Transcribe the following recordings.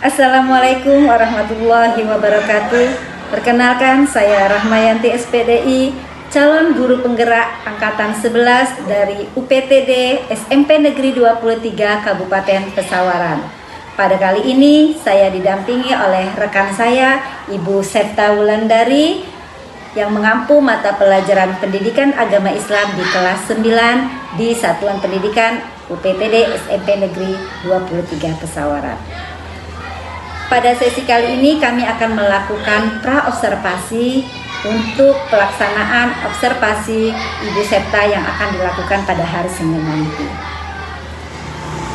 Assalamualaikum warahmatullahi wabarakatuh. Perkenalkan, saya Rahmayanti SPDI, calon guru penggerak angkatan 11 dari UPTD SMP Negeri 23 Kabupaten Pesawaran. Pada kali ini saya didampingi oleh rekan saya, Ibu Septa Wulandari, yang mengampu mata pelajaran pendidikan agama Islam di kelas 9 di Satuan Pendidikan UPTD SMP Negeri 23 Pesawaran. Pada sesi kali ini kami akan melakukan pra-observasi untuk pelaksanaan observasi Ibu Septa yang akan dilakukan pada hari Senin nanti.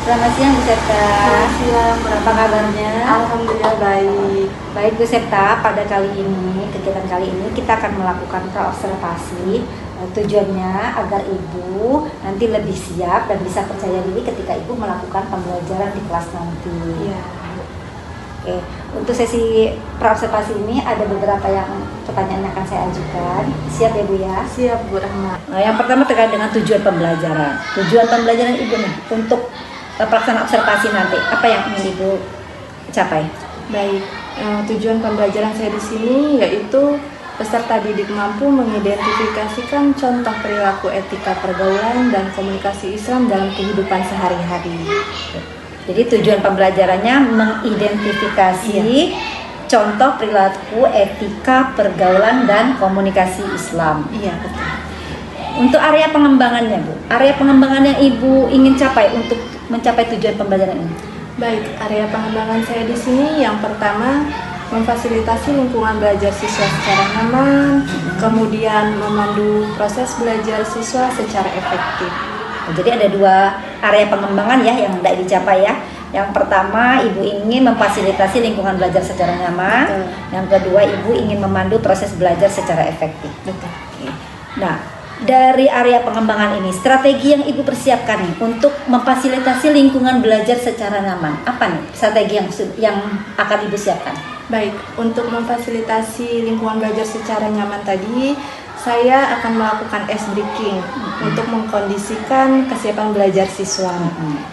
Selamat siang Bu Septa. Selamat siang, Apa kabarnya? Alhamdulillah baik. Baik Bu Septa, pada kegiatan kali ini kita akan melakukan pra-observasi. Tujuannya agar Ibu nanti lebih siap dan bisa percaya diri ketika Ibu melakukan pembelajaran di kelas nanti. Iya. Oke, untuk sesi pra-observasi ini ada beberapa pertanyaan yang akan saya ajukan. Siap ya Bu ya? Siap Bu Rahma. Nah, yang pertama terkait dengan tujuan pembelajaran. Tujuan pembelajaran Ibu nih untuk pelaksanaan observasi nanti, apa yang ingin Ibu capai? Baik, tujuan pembelajaran saya di sini yaitu peserta didik mampu mengidentifikasikan contoh perilaku etika pergaulan dan komunikasi Islam dalam kehidupan sehari-hari. Jadi tujuan pembelajarannya mengidentifikasi contoh perilaku etika pergaulan dan komunikasi Islam. Iya, betul. Untuk area pengembangannya Bu, area pengembangan yang Ibu ingin capai untuk mencapai tujuan pembelajaran ini? Baik, area pengembangan saya di sini yang pertama memfasilitasi lingkungan belajar siswa secara nyaman, kemudian memandu proses belajar siswa secara efektif. Jadi ada dua area pengembangan ya yang hendak dicapai ya. Yang pertama, Ibu ingin memfasilitasi lingkungan belajar secara nyaman. Betul. Yang kedua, Ibu ingin memandu proses belajar secara efektif. Betul. Nah, dari area pengembangan ini, strategi yang Ibu persiapkan nih untuk memfasilitasi lingkungan belajar secara nyaman, apa nih strategi yang akan Ibu siapkan? Baik, untuk memfasilitasi lingkungan belajar secara nyaman tadi, saya akan melakukan ice breaking untuk mengkondisikan kesiapan belajar siswa.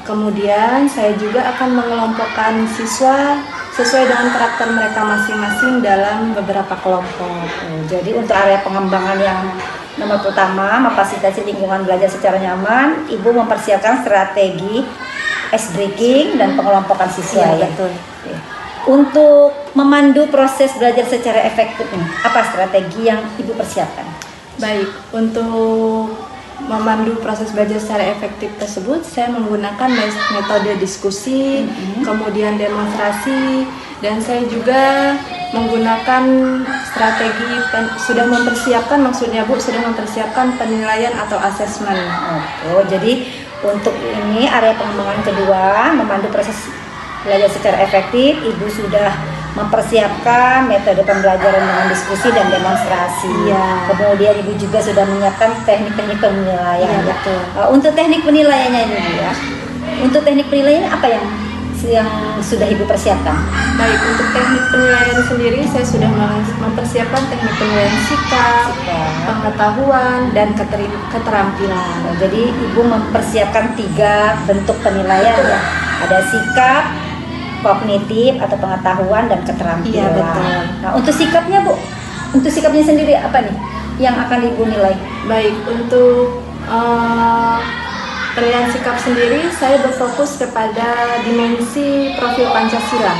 Kemudian saya juga akan mengelompokkan siswa sesuai dengan karakter mereka masing-masing dalam beberapa kelompok. Jadi untuk area pengembangan yang nomor pertama, memfasilitasi lingkungan belajar secara nyaman, Ibu mempersiapkan strategi ice breaking dan pengelompokan siswa. Iya, ya. betul. Oke. Untuk memandu proses belajar secara efektif nih, apa strategi yang Ibu persiapkan? Baik, untuk memandu proses belajar secara efektif tersebut, saya menggunakan metode diskusi, kemudian demonstrasi, dan saya juga menggunakan strategi sudah mempersiapkan penilaian atau asesmen. Oh, jadi untuk ini area pengembangan kedua, memandu proses belajar secara efektif, Ibu sudah mempersiapkan metode pembelajaran dengan diskusi dan demonstrasi. Iya. Kemudian Ibu juga sudah menyiapkan teknik-teknik penilaian. Iya, betul. Untuk teknik penilaiannya ini Bu ya. Untuk teknik penilaian apa yang sudah Ibu persiapkan? Baik, untuk teknik penilaian sendiri saya sudah mempersiapkan teknik penilaian sikap, pengetahuan, dan keterampilan. Jadi Ibu mempersiapkan 3 bentuk penilaian ya. Ada sikap, kognitif atau pengetahuan, dan keterampilan. Iya, betul. Nah, untuk sikapnya Bu, untuk sikapnya sendiri apa nih yang akan Ibu nilai? Baik, untuk penilaian sikap sendiri saya berfokus kepada dimensi profil Pancasila,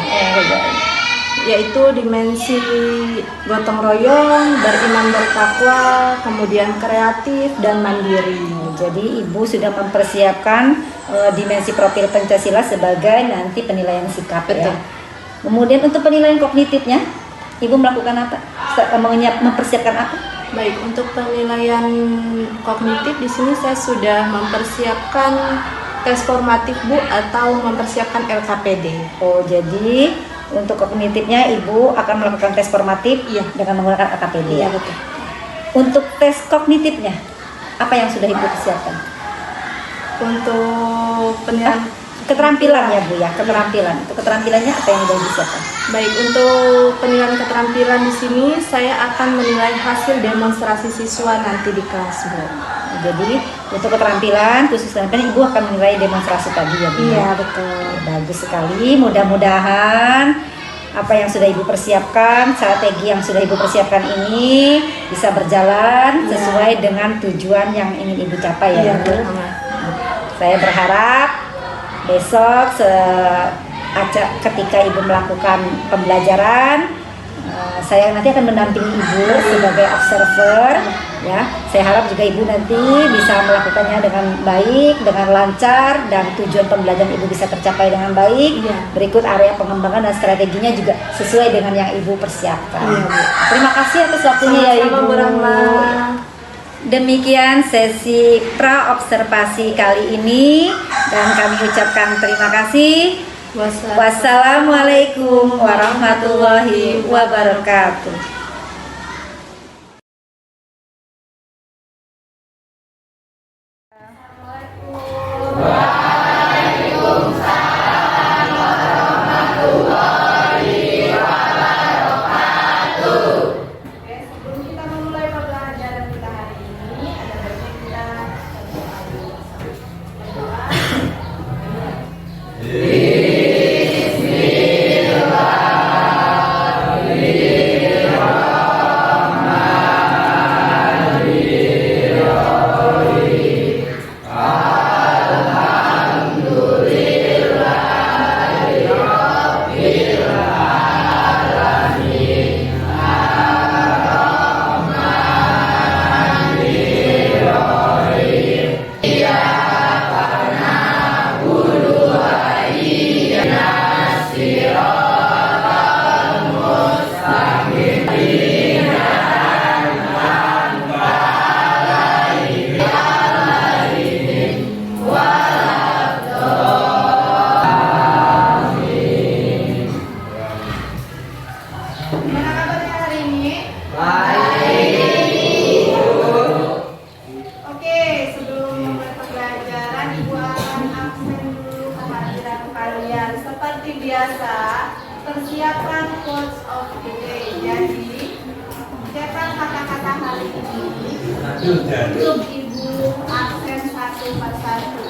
yaitu dimensi gotong royong, beriman bertakwa, kemudian kreatif dan mandiri. Jadi Ibu sudah mempersiapkan dimensi profil Pancasila sebagai nanti penilaian sikap. Betul. Ya. Kemudian untuk penilaian kognitifnya, Ibu melakukan apa? Mempersiapkan apa? Baik, untuk penilaian kognitif di sini saya sudah mempersiapkan tes formatif Bu atau mempersiapkan LKPD. Oh, jadi untuk kognitifnya Ibu akan melakukan tes formatif dengan menggunakan LKPD. Iya, Ya. betul. Untuk tes kognitifnya, apa yang sudah Ibu persiapkan? Untuk penilaian Keterampilan ya Bu ya, keterampilan. Untuk keterampilannya apa yang sudah disiapkan? Baik, untuk penilaian keterampilan di sini saya akan menilai hasil demonstrasi siswa nanti di kelas Bu. Jadi untuk keterampilan khusus ibu akan menilai demonstrasi tadi ya Bu? Iya, betul. Bagus sekali. Mudah-mudahan apa yang sudah ibu persiapkan, strategi yang sudah ibu persiapkan ini bisa berjalan sesuai dengan tujuan yang ingin ibu capai ya Bu. Saya berharap besok ketika ibu melakukan pembelajaran, saya nanti akan mendampingi ibu sebagai observer ya. Saya harap juga ibu nanti bisa melakukannya dengan baik, dengan lancar, dan tujuan pembelajaran ibu bisa tercapai dengan baik. Berikut area pengembangan dan strateginya juga sesuai dengan yang ibu persiapkan. Terima kasih atas waktunya ya ibu. Demikian sesi pra-observasi kali ini dan kami ucapkan terima kasih. Wassalamualaikum warahmatullahi wabarakatuh. Persiapkan quotes of the day. Jadi, cetak kata-kata hari ini untuk ibu aksen satu persatu.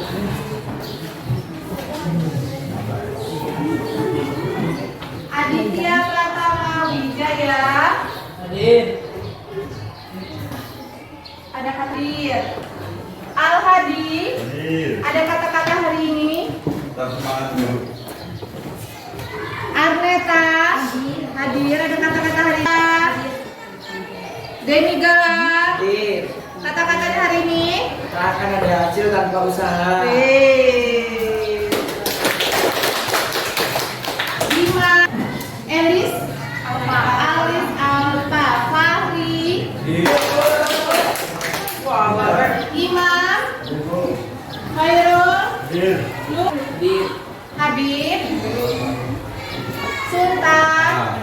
Aditya Pratama Wijaya. Hadir. Ada hadir. Al Hadi. Ada kata-kata hari ini. Arneta hadir. Ada kata-kata hari ini. Deni Gala hadir. Kata-katanya hari ini akan ada hasil tanpa usaha. Bima Elis Alis Alpa Fahri Imam Khairul Habib Sultan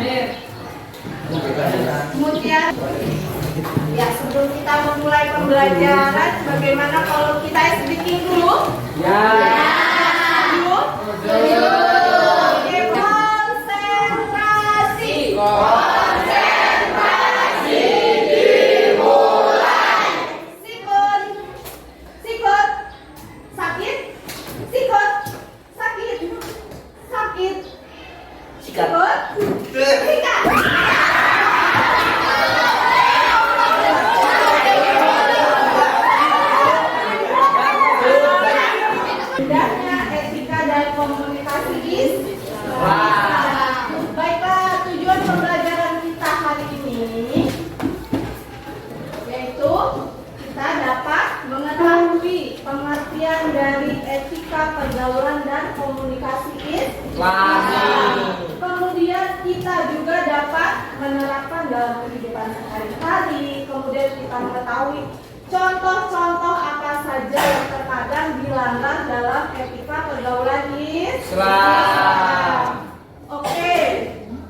Mutia. Ya, sebelum kita memulai pembelajaran, bagaimana kalau kita speaking dulu? Ya. Dulu. Oke, konsentrasi. Konsentrasi dimulai. Sikut. Sikut. Sakit. Sikut. Sakit. Sakit. Sikut. Sikat. Etika dan komunikasi is. Baiklah, tujuan pembelajaran kita hari ini yaitu kita dapat mengetahui pengertian dari etika pergaulan dan komunikasi is. Kemudian kita juga dapat menerapkan dalam kehidupan sehari-hari. Kemudian kita mengetahui contoh-contoh apa saja yang terkadang dilanggar dalam etika pergaulan Islam. Oke,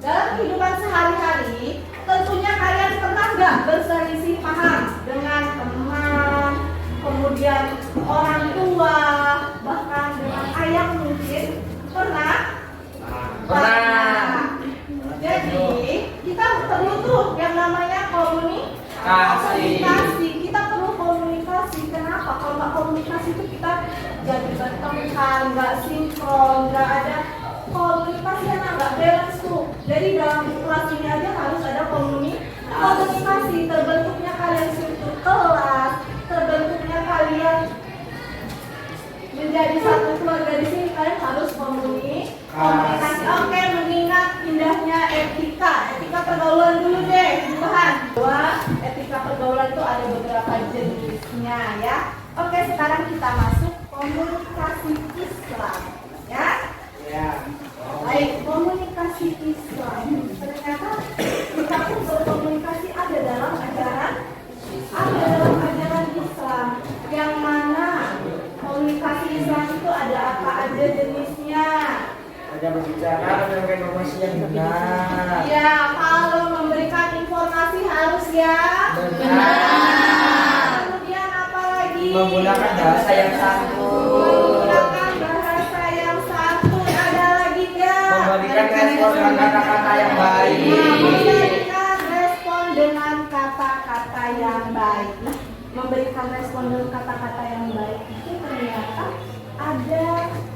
dalam kehidupan sehari-hari, tentunya kalian pernah nggak berselisih paham dengan teman, kemudian orang tua, bahkan dengan ayah mungkin? Pernah? Pernah. Jadi, kita perlu tuh yang namanya komunikasi. Kita perlu komunikasi. Kenapa? komunikasi itu kita jadi bertengkar, nggak sinkron, nggak ada komunikasi yang nggak balance tuh. Jadi dalam kelas ini aja harus ada komunikasi. Terbentuknya kalian struktur kelas, terbentuknya kalian menjadi satu keluarga di sini, kalian harus komunikasi. Oke, mengingat indahnya etika pergaulan dulu deh, Tuhan. Bahwa etika pergaulan itu ada beberapa jenisnya ya. Oke, sekarang kita masuk komunikasi Islam, ya. Ya. Baik, komunikasi Islam. Ternyata kita pun berkomunikasi ada dalam ajaran Islam. Yang mana komunikasi Islam itu ada apa aja jenisnya? Ada berbicara dengan informasi yang benar. Ya, kalau memberikan informasi harus yang Benar. Kemudian apa lagi? Menggunakan bahasa yang santun. Menggunakan bahasa yang santun. Ada lagi nggak? Memberikan respon dengan kata-kata yang baik. Memberikan respon dengan kata-kata yang baik. Nah, memberikan respon dengan kata-kata yang baik itu ternyata ada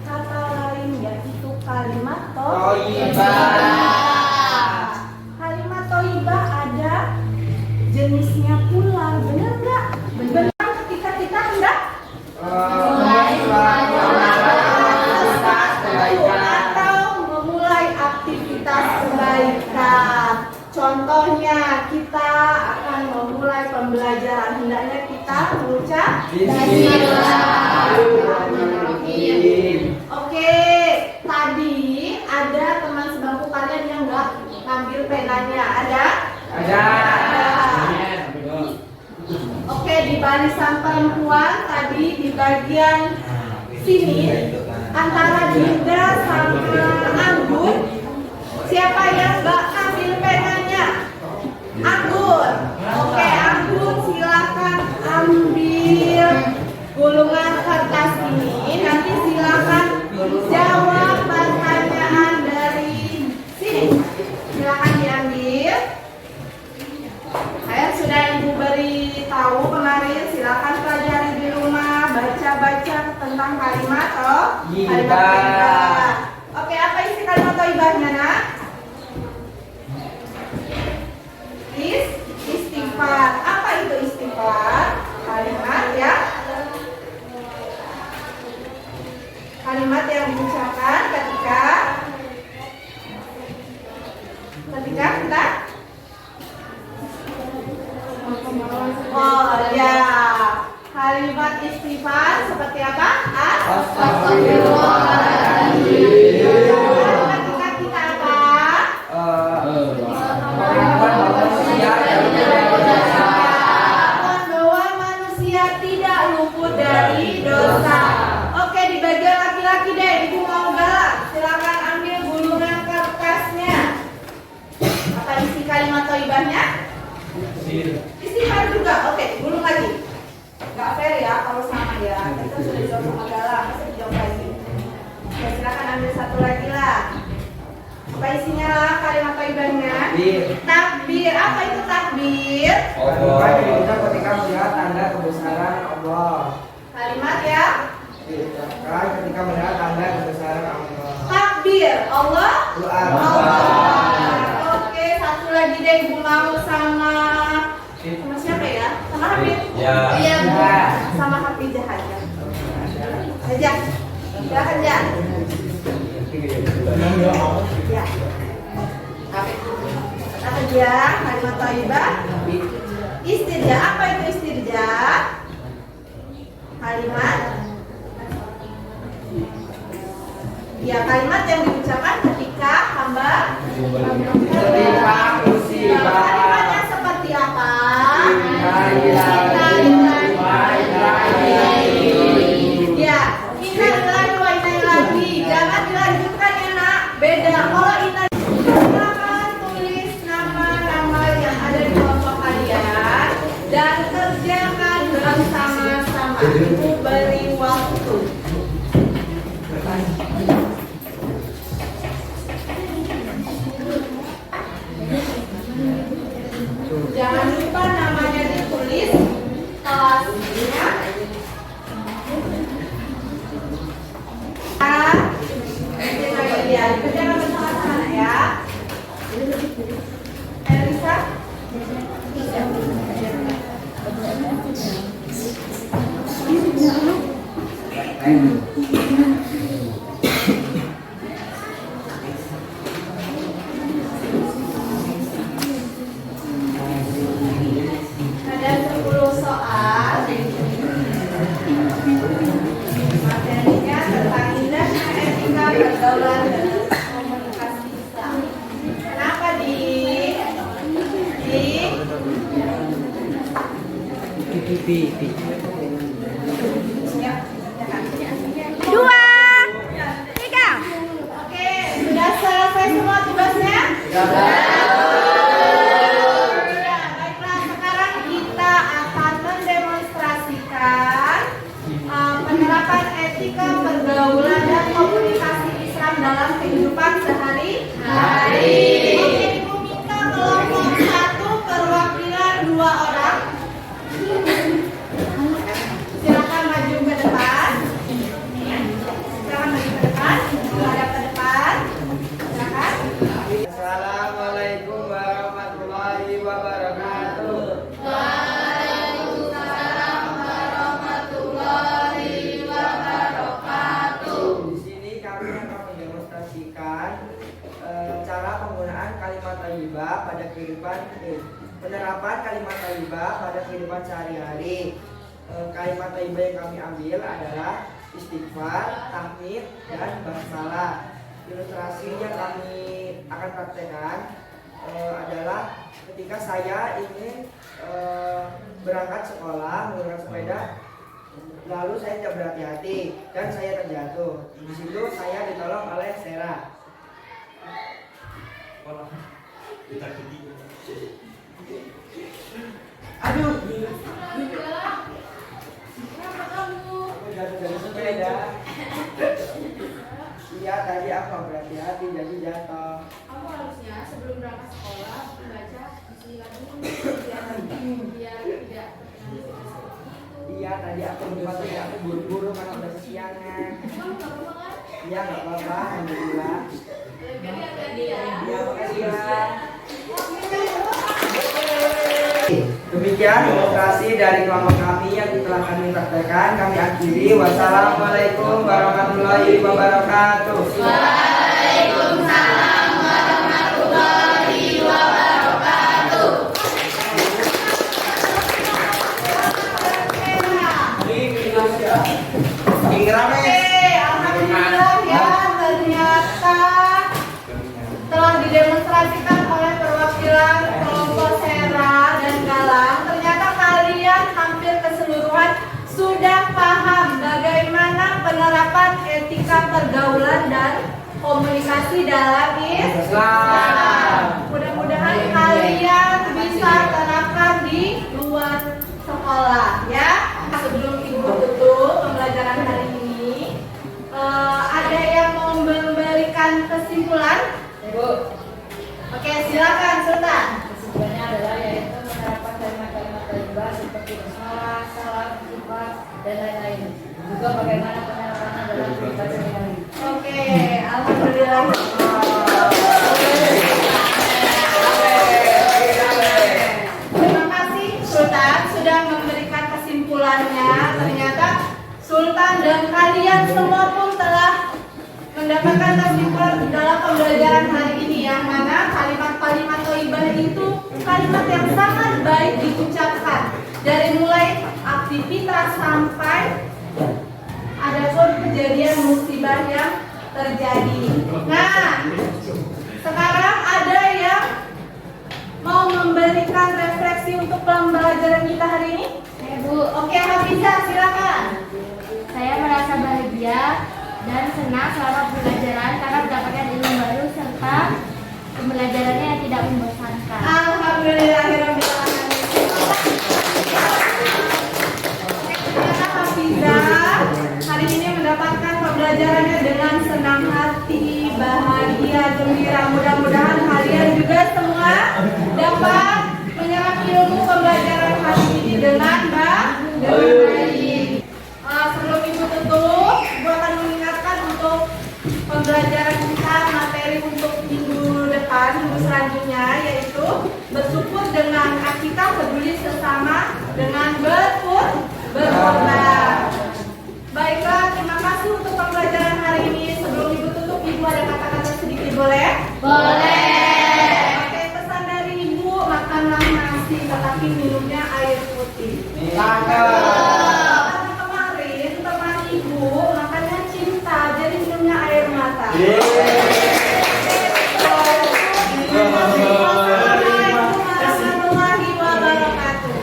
kata lain, yaitu kalimat thayyibah. Kalimat thayyibah ada jenisnya pula, benar nggak? Benar ketika kita hendak atau memulai aktivitas kebaikan. Contohnya kita akan memulai pembelajaran, hendaknya kita mengucap Bismillahirrahmanirrahim. Oke, tadi ada teman sebangku kalian yang nggak ngambil penanya, ada? Ada. Oke, di barisan perempuan tadi di bagian sini antara Dinda sama Anggun, siapa yang nggak ambil penanya? Anggun. Oke, Anggun silakan ambil gulungan kertas ini. Nanti silakan jawab pertanyaan dari sini. Silakan diambil. Saya sudah Ibu beri tahu kemarin. Silakan pelajari di rumah, baca-baca tentang kalimat thayyibah. Oke, apa isi kalimat thayyibahnya, Nak? Istighfar. Apa itu istighfar? Kalimat ya. Kalimat yang diucapkan ketika kita ya. Kalimat istighfar seperti apa? Astagfirullahaladzim. Ketika kita apa? Bahwa manusia tidak luput dari dosa. Oke, di bagian laki-laki deh, Ibu mau galak. Silakan ambil gulungan kertasnya. Apa isi kalimat thayyibahnya? Istighfar juga. Oke, gulung lagi. Gak fair ya kalau sama ya. Kita sudah dijawab sama galak, masa dijawab lagi. Oke, silakan ambil satu lagi lah. Apa isinya lah kalimat thayyibahnya? Takbir. Apa itu takbir? Kalimat yang diucap ketika melihat tanda kebesaran Allah. Kalimat ya? Diucapkan ketika melihat tanda kebesaran Allah. Takbir. Allah. Allah. Oke, satu lagi deh, Ibu mau sama siapa ya? Sama Habib? Ya. Iya, Bu. Sama Habib aja. Aja. Silakan ya. Ya. Apa dia? Kalimat thayyibah. Istirja. Apa itu istirja? Kalimat. Ya, kalimat yang diucapkan ketika hamba kalimatnya seperti apa? Ya, innalillahi wa inna ilaihi. Jangan dilanjutkan ya, Nak. Beda. Kalau inna, silakan tulis nama-nama yang ada di kelompok kalian dan kerjakan bersama-sama. Ibu beri waktu. Jangan lupa namanya ditulis, kelasnya, Iya, dikerjakan bersama-sama ya. Elisa? Ada 10 soal. Materinya tentang indahnya etika pergaulan dan komunikasi Islam. Kenapa di Dua, tiga. Oke, sudah selesai semua tugasnya? Ya, baiklah, sekarang kita akan mendemonstrasikan penerapan etika pergaulan dan komunikasi Islam dalam kehidupan sehari-hari. Oke, Ibu minta kelompok 1 perwakilan 2 orang. Silakan maju ke depan. Silakan maju ke depan. Menghadap ke depan. Silakan. Assalamualaikum warahmatullahi wabarakatuh. Di sini kami akan mendemonstrasikan cara penggunaan kalimat thayyibah pada kehidupan penerapan kalimat thayyibah pada kehidupan sehari-hari. Kalimat thayyibah yang kami ambil adalah istighfar, tahmid, dan basmalah. Ilustrasi yang kami akan praktekkan adalah ketika saya ingin berangkat sekolah menggunakan sepeda, lalu saya tidak berhati-hati dan saya terjatuh. Di situ saya ditolong oleh Sera. Aduh, aku jatuh dari sepeda. Iya, tadi aku nggak berhati-hati jadi jatuh. Kamu harusnya sebelum berangkat sekolah membaca bismillah dulu biar tidak Iya, tadi aku lupa tadi aku buru-buru karena udah kesiangan. kamu nggak apa-apa kan? Iya, nggak apa-apa, alhamdulillah. Jadi hati-hati ya. Iya, makasih ya. Demikian demonstrasi dari kelompok kami yang telah kami praktekkan. Kami akhiri. Wassalamualaikum warahmatullahi wabarakatuh. Waalaikumsalam warahmatullahi wabarakatuh. Oke, alhamdulillah ya, ternyata telah didemonstrasikan oleh perwakilan kelompok Sera dan Galang. Ternyata kalian hampir keseluruhan sudah paham bagaimana penerapan etika pergaulan dan komunikasi dalam Islam. Mudah-mudahan kalian bisa terapkan di luar sekolah ya. Sebelum Ibu tutup pembelajaran hari ini, ada yang mau memberikan kesimpulan? Ibu, Oke, silakan Sultan. kesimpulannya adalah yaitu menerapkan kalimat-kalimat thayyibah seperti basmalah, salam, istighfar, dan lain-lain. Juga bagaimana penerapannya dalam kehidupan sehari-hari. Oke, alhamdulillah. Terima kasih Sultan sudah memberikan kesimpulannya. Ternyata Sultan dan kalian semua pun telah mendapatkan kesimpulan dalam pembelajaran hari ini, yang mana kalimat-kalimat thayyibah itu kalimat yang sangat baik diucapkan dari mulai aktivitas sampai adapun kejadian musibah yang terjadi. Nah, sekarang ada yang mau memberikan refleksi untuk pembelajaran kita hari ini? Bu, Oke, Hafizah, silakan. saya merasa bahagia dan senang selama pembelajaran karena mendapatkan ilmu baru serta pembelajarannya yang tidak membosankan. Alhamdulillahirabbil alamin. Ternyata Hafizah hari ini mendapatkan pembelajarannya dengan senang hati, bahagia, gembira. Mudah-mudahan kalian juga semua dapat menyerap ilmu pembelajaran hari ini dengan baik. Sebelum Ibu tutup, Ibu akan mengingatkan untuk pembelajaran kita berikutnya yaitu bersyukur dengan akikah, peduli sesama dengan berkorban. Baiklah, terima kasih untuk pembelajaran hari ini. Sebelum Ibu tutup, Ibu ada kata-kata sedikit boleh? Boleh. Oke, pesan dari Ibu, makanlah nasi tetapi minumnya air putih. Karena kemarin teman Ibu makannya cinta, jadi minumnya air mata. Assalamualaikum warahmatullahi wabarakatuh.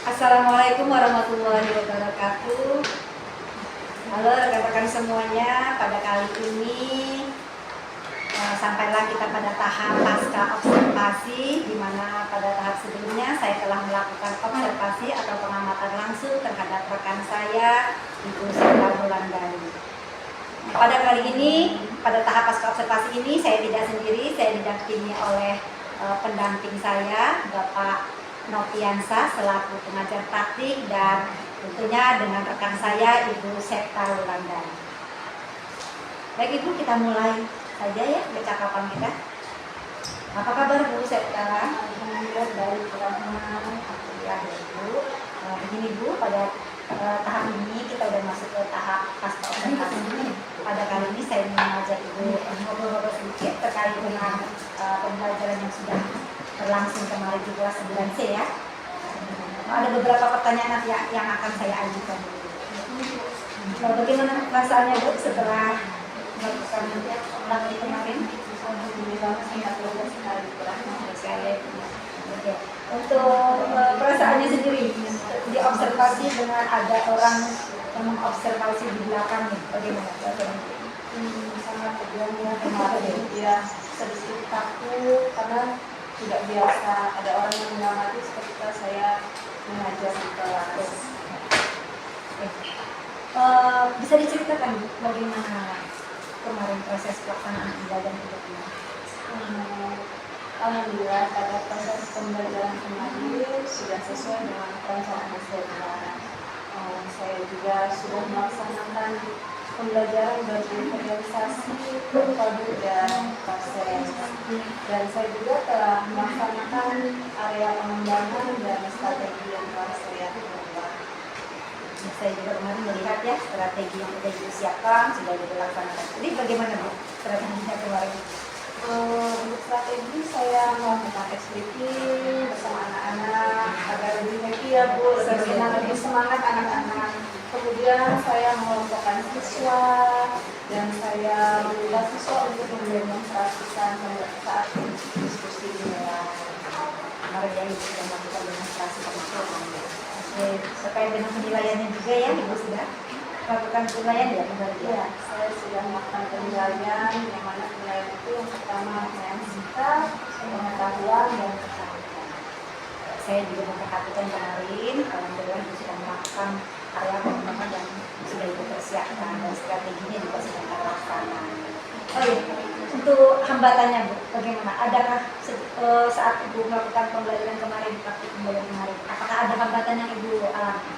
Assalamualaikum warahmatullahi wabarakatuh. Halo rekan-rekan semuanya, pada kali ini sampailah kita pada tahap pasca observasi, di mana pada tahap sebelumnya saya telah melakukan observasi atau pengamatan langsung terhadap rekan saya, Ibu Sita Wulandari. Pada kali ini, pada tahap pasca observasi ini saya tidak sendiri, saya didampingi oleh pendamping saya, Bapak Nopiansa selaku pengajar praktik, dan tentunya dengan rekan saya Ibu Septa Wulandari. Baik Ibu, kita mulai saja ya percakapan kita. Apa kabar Bu Septa? Alhamdulillah baik, alhamdulillah ya Bu. Begini Bu, pada tahap ini kita sudah masuk ke tahap pasca observasi. Pada kali ini saya ingin mengajak Ibu ngobrol-ngobrol sedikit terkait dengan pembelajaran yang sudah berlangsung kemarin di kelas 9C ya. Ada beberapa pertanyaan nanti yang akan saya ajukan. Bagaimana perasaannya Bu setelah melakukan ulangan kemarin? Alhamdulillah sangat luar sekali, saya. Oke. Untuk perasaannya sendiri di observasi dengan ada orang yang mengobservasi di belakang nih, bagaimana perasaannya? Sangat tegang ya kemarin, ya sedikit takut karena tidak biasa ada orang yang mengamati ketika saya mengajar di kelas. Bisa diceritakan Bu, bagaimana kemarin proses pelaksanaan pembelajaran itu? Alhamdulillah pada proses pembelajaran kemarin sudah sesuai dengan perencanaan saya. Saya juga sudah melaksanakan pembelajaran berorganisasi, terpadu dan proses. Dan saya juga telah melaksanakan area pengembangan dan strategi yang telah saya buat. Saya juga kemarin melihat ya strategi yang sudah disiapkan, sudah dilaksanakan. Jadi bagaimana Bu strateginya kemarin? Untuk strategi saya melakukan expliking bersama anak-anak agar lebih happy ya Bu, lebih senang, lebih semangat anak-anak. Kemudian saya mengelompokkan siswa dan saya meminta siswa untuk mendemonstrasikan saat diskusi dimulai. Kemarin ya Ibu sudah melakukan demonstrasi pemahaman. Oke, terkait dengan penilaiannya juga ya Ibu sudah melakukan penilaian ya kembali ya. Saya sudah melakukan penilaian, yang mana penilaian itu yang pertama penilaian sikap, pengetahuan dan keterampilan. Saya juga memperhatikan kemarin, alhamdulillah Ibu sudah melakukan area pengembangan dan sudah Ibu persiapkan dan strateginya juga sudah terlaksana. Oh iya, untuk hambatannya Bu, bagaimana? Adakah saat Ibu melakukan pembelajaran kemarin, praktik pembelajaran kemarin, apakah ada hambatan yang Ibu alami?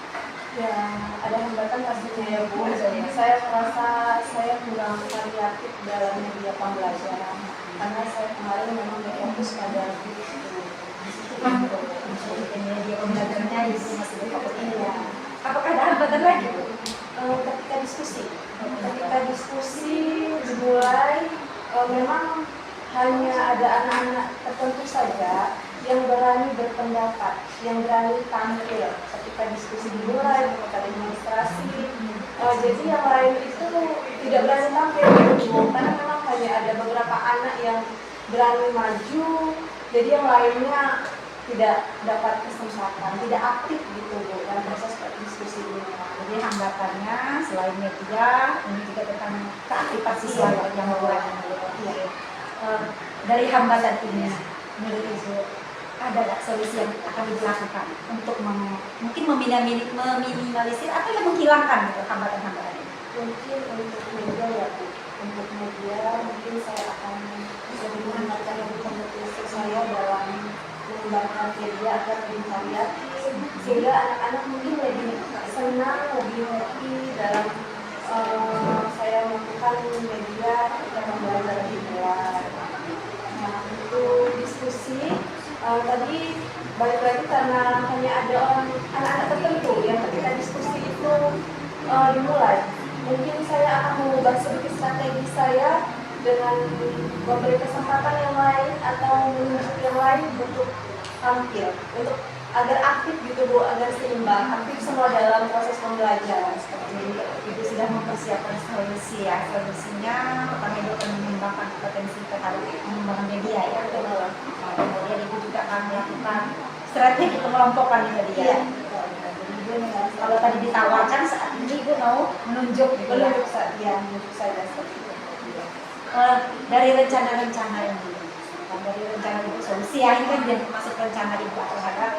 Ya, ada hambatan pastinya ya Bu. Jadi saya merasa saya kurang variatif dalam media pembelajaran karena saya kemarin memang berfokus pada Media pembelajarannya Ibu masih berfokus ini ya. Apakah ada hambatan lagi Bu? ketika diskusi. Ketika diskusi dimulai, memang hanya ada anak-anak tertentu saja yang berani berpendapat, yang berani tampil ketika diskusi dimulai, ketika demonstrasi. Jadi yang lain itu tidak berani tampil karena memang hanya ada beberapa anak yang berani maju, jadi yang lainnya tidak dapat kesempatan, tidak aktif gitu Bu dalam proses diskusi ini. Jadi hambatannya selain media, ini juga tentang keaktifan siswa yang membuat. Dari hambatan ini, menurut Ibu, ada nggak solusi yang akan dilakukan untuk mungkin meminimalisir atau yang menghilangkan gitu, hambatan-hambatan ini? Mungkin untuk media ya Bu, untuk media mungkin saya akan lebih meningkatkan lebih kompetisi saya dalam mengembangkan media agar lebih variatif sehingga anak-anak mungkin lebih senang, lebih happy dalam saya melakukan media dan pembelajaran di luar. Nah, untuk diskusi tadi balik lagi karena hanya ada anak-anak tertentu yang ketika diskusi itu dimulai. Mungkin saya akan mengubah sedikit strategi saya dengan memberi kesempatan yang lain atau menunjuk yang lain untuk tampil, untuk agar aktif gitu Bu, agar seimbang, aktif semua dalam proses pembelajaran. Jadi Ibu sudah mempersiapkan solusi ya. Solusinya pertama Ibu akan mengembangkan potensi terhadap pengembangan media ya. Nah, kemudian Ibu juga akan melakukan strategi pengelompokan di media. Iya. Kalau tadi ditawarkan saat ini Ibu mau menunjuk gitu ya. Menunjuk saja seperti itu. Dari rencana-rencana ini, dari rencana Ibu solusi ya, ini kan dia masuk rencana Ibu terhadap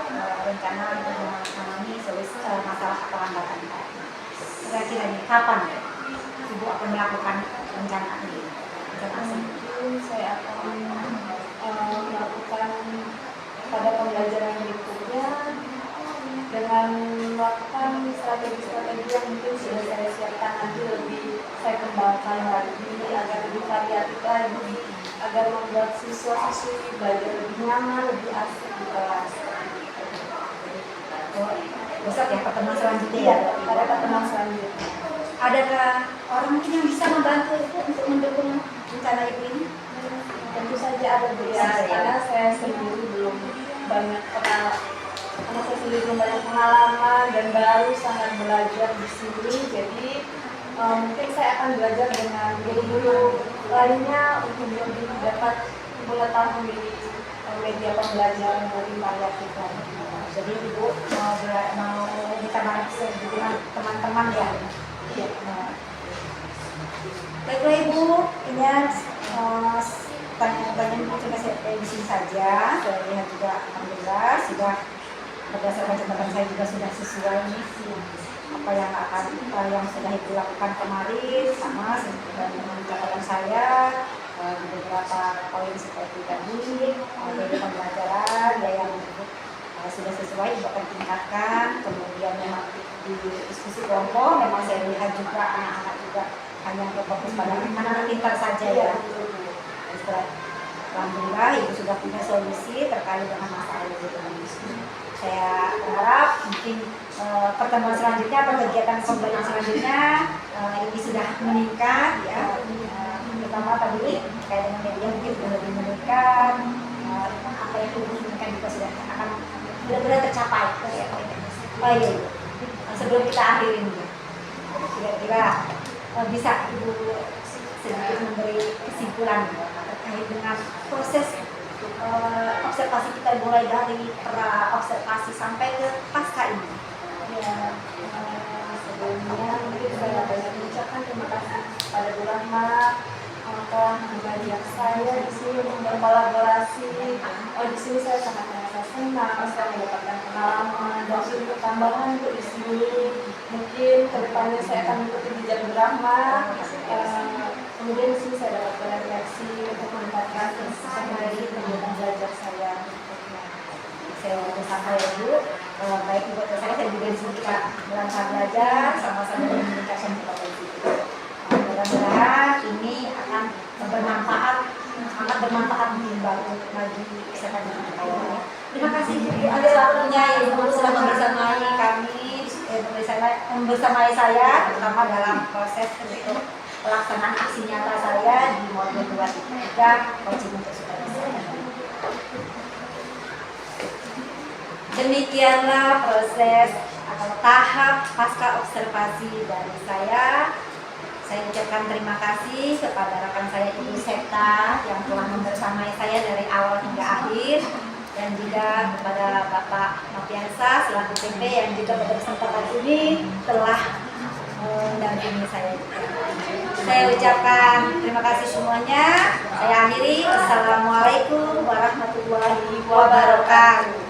rencana untuk menangani solusi masalah pelambatan. Kira-kira nih kapan Ibu akan melakukan rencana ini? Mungkin saya akan melakukan pada pembelajaran berikutnya dengan melakukan strategi-strategi yang mungkin sudah saya siapkan, nanti lebih saya kembangkan lagi agar lebih variatif lagi, agar membuat siswa-siswi belajar lebih nyaman, lebih asik di kelas. Besok ya pertemuan selanjutnya ya. Pada pertemuan selanjutnya. Adakah orang mungkin yang bisa membantu Ibu untuk mendukung rencana Ibu ini? Tentu saja ada Bu ya, karena saya sendiri belum banyak pengalaman dan baru sangat belajar di sini. Jadi mungkin saya akan belajar dengan guru-guru lainnya untuk lebih dapat mengetahui media pembelajaran yang lebih variatif lagi. Jadi Ibu mau minta bantu dengan teman-teman ya. Baiklah Ibu, ini pertanyaan-pertanyaan Ibu coba saya di sini saja. Saya lihat juga alhamdulillah sudah berdasarkan catatan saya juga sudah sesuai nih apa yang sudah Ibu lakukan kemarin sama dengan catatan saya di beberapa poin seperti tadi dari pembelajaran yang sudah sesuai Ibu akan tingkatkan. Kemudian memang di diskusi kelompok memang saya lihat juga anak-anak juga hanya berfokus pada anak-anak pintar saja ya. Alhamdulillah Ibu sudah punya solusi terkait dengan masalah itu. Saya berharap mungkin pertemuan selanjutnya atau kegiatan pembelajaran selanjutnya ini sudah meningkat ya. Terutama tadi terkait dengan media mungkin sudah lebih meningkat. Apa yang Ibu inginkan juga sudah akan benar-benar tercapai. Oh iya, sebelum kita akhirin kira-kira bisa Ibu sedikit memberi kesimpulan terkait dengan proses observasi kita mulai dari pra observasi sampai ke pasca ini. Ya, sebelumnya mungkin saya banyak mengucapkan terima kasih pada Bu Rahma telah mengajak saya di sini untuk berkolaborasi. Di sini saya sangat merasa senang, saya mendapatkan pengalaman dan ilmu tambahan untuk di sini. Mungkin kedepannya saya akan mengikuti jejak Bu Rahma. Kemudian di sini saya dapat berefleksi untuk meningkatkan dari kegiatan belajar saya. Saya bersama ya Bu, baik Ibu atau saya juga di sini kita melangkah belajar sama-sama meningkatkan potensi. Mudah-mudahan ini akan bermanfaat, sangat bermanfaat bagi kesehatan kita. Terima kasih Ibu atas waktunya Ibu sudah membersamai kami, membersamai saya, terutama dalam proses untuk pelaksanaan aksi nyata saya di modul 2.3 coaching untuk supervisi. Demikianlah proses atau tahap pasca observasi dari saya. Saya ucapkan terima kasih kepada rekan saya Ibu Septa yang telah membersamai saya dari awal hingga akhir, dan juga kepada Bapak Nopiansa selaku TP yang juga pada kesempatan ini telah mendampingi saya. Saya ucapkan terima kasih semuanya. Saya akhiri. Assalamualaikum warahmatullahi wabarakatuh.